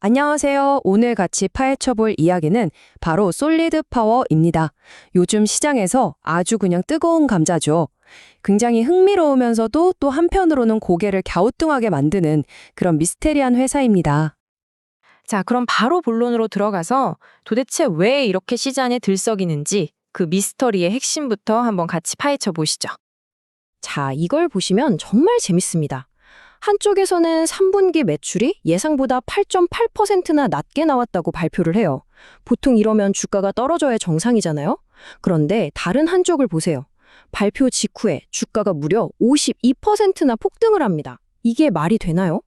안녕하세요. 오늘 같이 파헤쳐볼 이야기는 바로 솔리드 파워입니다. 요즘 시장에서 아주 그냥 뜨거운 감자죠. 굉장히 흥미로우면서도 또 한편으로는 고개를 갸우뚱하게 만드는 그런 미스테리한 회사입니다. 자, 그럼 바로 본론으로 들어가서 도대체 왜 이렇게 시장에 들썩이는지 그 미스터리의 핵심부터 한번 같이 파헤쳐 보시죠. 자, 이걸 보시면 정말 재밌습니다. 한쪽에서는 3분기 매출이 예상보다 8.8%나 낮게 나왔다고 발표를 해요. 보통 이러면 주가가 떨어져야 정상이잖아요? 그런데 다른 한쪽을 보세요. 발표 직후에 주가가 무려 52%나 폭등을 합니다. 이게 말이 되나요?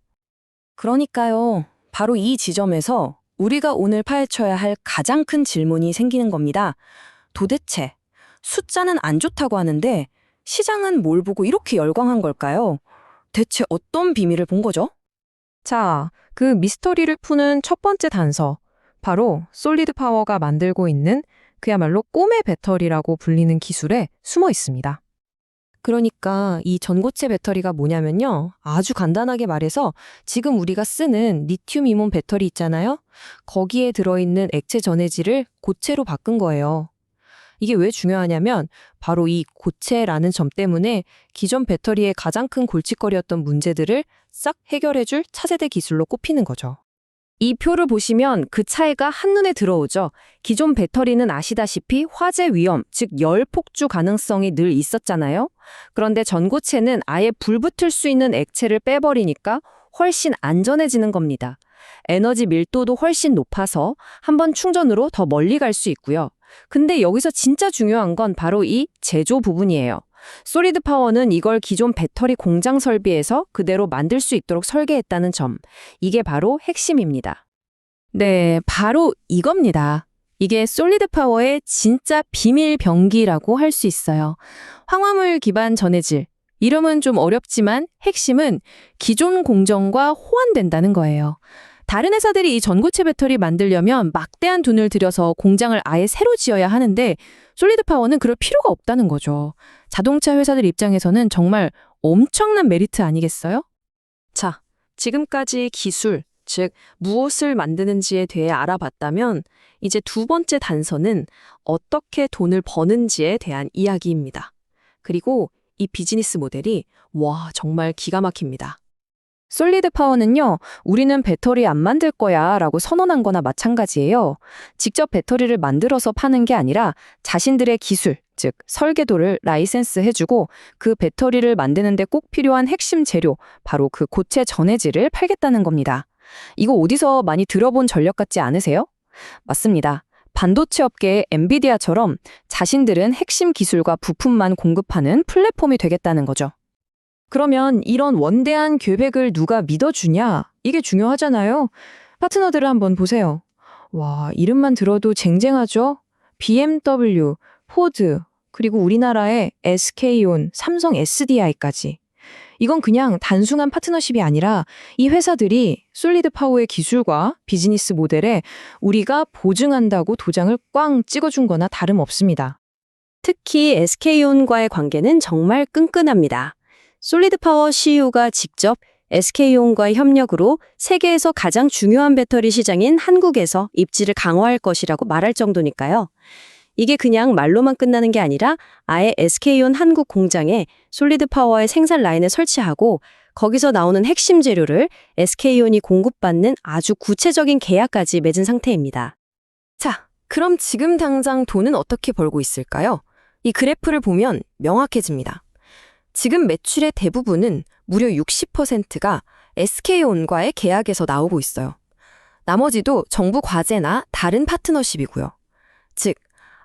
그러니까요. 바로 이 지점에서 우리가 오늘 파헤쳐야 할 가장 큰 질문이 생기는 겁니다. 도대체 숫자는 안 좋다고 하는데 시장은 뭘 보고 이렇게 열광한 걸까요? 대체 어떤 비밀을 본 거죠? 자, 그 미스터리를 푸는 첫 번째 단서. 바로 솔리드 파워가 만들고 있는 그야말로 꿈의 배터리라고 불리는 기술에 숨어 있습니다. 그러니까 이 전고체 배터리가 뭐냐면요. 아주 간단하게 말해서 지금 우리가 쓰는 리튬 이온 배터리 있잖아요. 거기에 들어있는 액체 전해질을 고체로 바꾼 거예요. 이게 왜 중요하냐면 바로 이 고체라는 점 때문에 기존 배터리의 가장 큰 골칫거리였던 문제들을 싹 해결해줄 차세대 기술로 꼽히는 거죠. 이 표를 보시면 그 차이가 한눈에 들어오죠. 기존 배터리는 아시다시피 화재 위험, 즉 열 폭주 가능성이 늘 있었잖아요. 그런데 전고체는 아예 불 붙을 수 있는 액체를 빼버리니까 훨씬 안전해지는 겁니다. 에너지 밀도도 훨씬 높아서 한번 충전으로 더 멀리 갈 수 있고요. 근데 여기서 진짜 중요한 건 바로 이 제조 부분이에요. 솔리드 파워는 이걸 기존 배터리 공장 설비에서 그대로 만들 수 있도록 설계했다는 점. 이게 바로 핵심입니다. 네, 바로 이겁니다. 이게 솔리드 파워의 진짜 비밀 병기라고 할 수 있어요. 황화물 기반 전해질. 이름은 좀 어렵지만 핵심은 기존 공정과 호환된다는 거예요. 다른 회사들이 이 전고체 배터리 만들려면 막대한 돈을 들여서 공장을 아예 새로 지어야 하는데 솔리드 파워는 그럴 필요가 없다는 거죠. 자동차 회사들 입장에서는 정말 엄청난 메리트 아니겠어요? 자, 지금까지 기술, 즉 무엇을 만드는지에 대해 알아봤다면 이제 두 번째 단서는 어떻게 돈을 버는지에 대한 이야기입니다. 그리고 이 비즈니스 모델이 정말 기가 막힙니다. 솔리드 파워는요, 우리는 배터리 안 만들 거야 라고 선언한 거나 마찬가지예요. 직접 배터리를 만들어서 파는 게 아니라 자신들의 기술, 즉 설계도를 라이센스 해주고 그 배터리를 만드는데 꼭 필요한 핵심 재료, 바로 그 고체 전해질을 팔겠다는 겁니다. 이거 어디서 많이 들어본 전략 같지 않으세요? 맞습니다. 반도체 업계의 엔비디아처럼 자신들은 핵심 기술과 부품만 공급하는 플랫폼이 되겠다는 거죠. 그러면 이런 원대한 계획을 누가 믿어주냐? 이게 중요하잖아요. 파트너들을 한번 보세요. 와, 이름만 들어도 쟁쟁하죠? BMW, 포드, 그리고 우리나라의 SK온, 삼성 SDI까지. 이건 그냥 단순한 파트너십이 아니라 이 회사들이 솔리드 파워의 기술과 비즈니스 모델에 우리가 보증한다고 도장을 꽝 찍어준 거나 다름없습니다. 특히 SK온과의 관계는 정말 끈끈합니다. 솔리드 파워 CEO가 직접 SK온과의 협력으로 세계에서 가장 중요한 배터리 시장인 한국에서 입지를 강화할 것이라고 말할 정도니까요. 이게 그냥 말로만 끝나는 게 아니라 아예 SK온 한국 공장에 솔리드 파워의 생산 라인을 설치하고 거기서 나오는 핵심 재료를 SK온이 공급받는 아주 구체적인 계약까지 맺은 상태입니다. 자, 그럼 지금 당장 돈은 어떻게 벌고 있을까요? 이 그래프를 보면 명확해집니다. 지금 매출의 대부분은 무려 60%가 SK온과의 계약에서 나오고 있어요. 나머지도 정부 과제나 다른 파트너십이고요. 즉,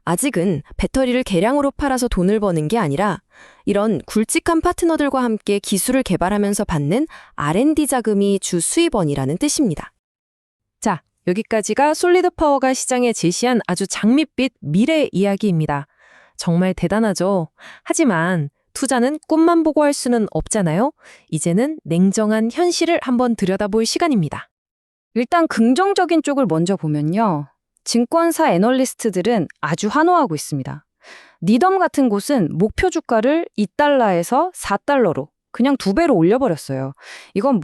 아직은 배터리를 개량으로 팔아서 돈을 버는 게 아니라 이런 굵직한 파트너들과 함께 기술을 개발하면서 받는 R&D 자금이 주 수입원이라는 뜻입니다. 자, 여기까지가 솔리드 파워가 시장에 제시한 아주 장밋빛 미래 이야기입니다. 정말 대단하죠? 하지만 투자는 꿈만 보고 할 수는 없잖아요. 이제는 냉정한 현실을 한번 들여다볼 시간입니다. 일단 긍정적인 쪽을 먼저 보면요. 증권사 애널리스트들은 아주 환호하고 있습니다. 니덤 같은 곳은 목표 주가를 $2에서 $4로, 그냥 2배로 올려버렸어요. 이건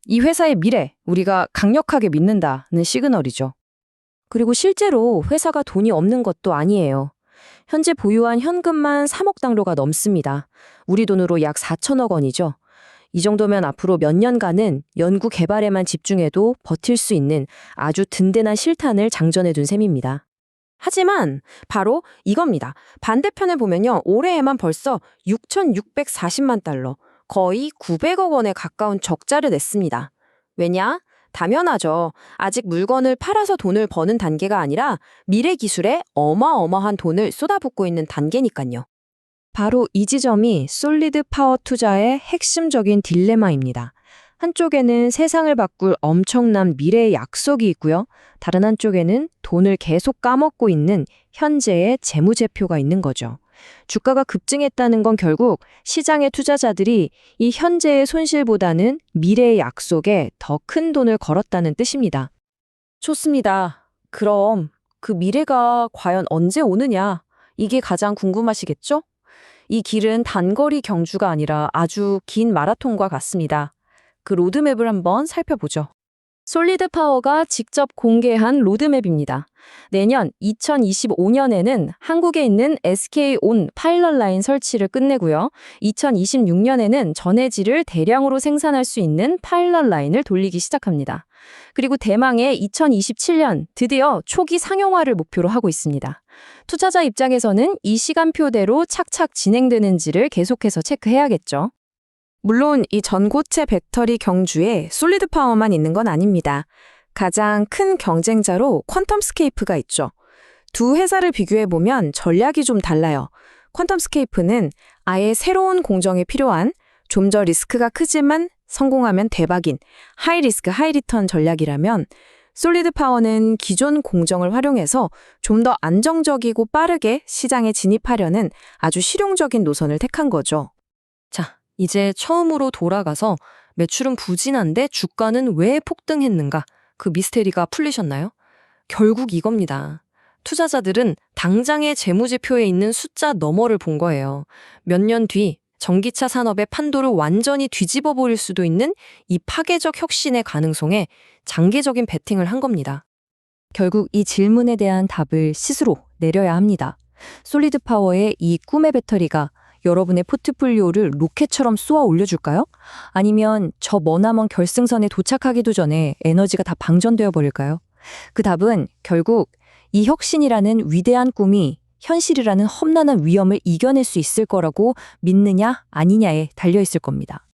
이 회사의 미래, 우리가 강력하게 믿는다는 시그널이죠. 그리고 실제로 회사가 돈이 없는 것도 아니에요. 현재 보유한 현금만 3억 달러가 넘습니다. 우리 돈으로 약 4천억 원이죠. 이 정도면 앞으로 몇 년간은 연구 개발에만 집중해도 버틸 수 있는 아주 든든한 실탄을 장전해 둔 셈입니다. 하지만 바로 이겁니다. 반대편에 보면요. 올해에만 벌써 6,640만 달러, 거의 900억 원에 가까운 적자를 냈습니다. 왜냐? 당연하죠. 아직 물건을 팔아서 돈을 버는 단계가 아니라 미래 기술에 어마어마한 돈을 쏟아붓고 있는 단계니까요. 바로 이 지점이 솔리드 파워 투자의 핵심적인 딜레마입니다. 한쪽에는 세상을 바꿀 엄청난 미래의 약속이 있고요. 다른 한쪽에는 돈을 계속 까먹고 있는 현재의 재무제표가 있는 거죠. 주가가 급증했다는 건 결국 시장의 투자자들이 이 현재의 손실보다는 미래의 약속에 더 큰 돈을 걸었다는 뜻입니다. 좋습니다. 그럼 그 미래가 과연 언제 오느냐? 이게 가장 궁금하시겠죠? 이 길은 단거리 경주가 아니라 아주 긴 마라톤과 같습니다. 그 로드맵을 한번 살펴보죠. 솔리드 파워가 직접 공개한 로드맵입니다. 내년 2025년에는 한국에 있는 SK온 파일럿 라인 설치를 끝내고요. 2026년에는 전해질을 대량으로 생산할 수 있는 파일럿 라인을 돌리기 시작합니다. 그리고 대망의 2027년 드디어 초기 상용화를 목표로 하고 있습니다. 투자자 입장에서는 이 시간표대로 착착 진행되는지를 계속해서 체크해야겠죠. 물론 이 전고체 배터리 경주에 솔리드 파워만 있는 건 아닙니다. 가장 큰 경쟁자로 퀀텀스케이프가 있죠. 두 회사를 비교해보면 전략이 좀 달라요. 퀀텀스케이프는 아예 새로운 공정에 필요한 좀 더 리스크가 크지만 성공하면 대박인 하이 리스크 하이 리턴 전략이라면 솔리드 파워는 기존 공정을 활용해서 좀 더 안정적이고 빠르게 시장에 진입하려는 아주 실용적인 노선을 택한 거죠. 자, 이제 처음으로 돌아가서 매출은 부진한데 주가는 왜 폭등했는가? 그 미스테리가 풀리셨나요? 결국 이겁니다. 투자자들은 당장의 재무제표에 있는 숫자 너머를 본 거예요. 몇 년 뒤 전기차 산업의 판도를 완전히 뒤집어 버릴 수도 있는 이 파괴적 혁신의 가능성에 장기적인 베팅을 한 겁니다. 결국 이 질문에 대한 답을 스스로 내려야 합니다. 솔리드 파워의 이 꿈의 배터리가 여러분의 포트폴리오를 로켓처럼 쏘아 올려줄까요? 아니면 저 머나먼 결승선에 도착하기도 전에 에너지가 다 방전되어 버릴까요? 그 답은 결국 이 혁신이라는 위대한 꿈이 현실이라는 험난한 위험을 이겨낼 수 있을 거라고 믿느냐 아니냐에 달려 있을 겁니다.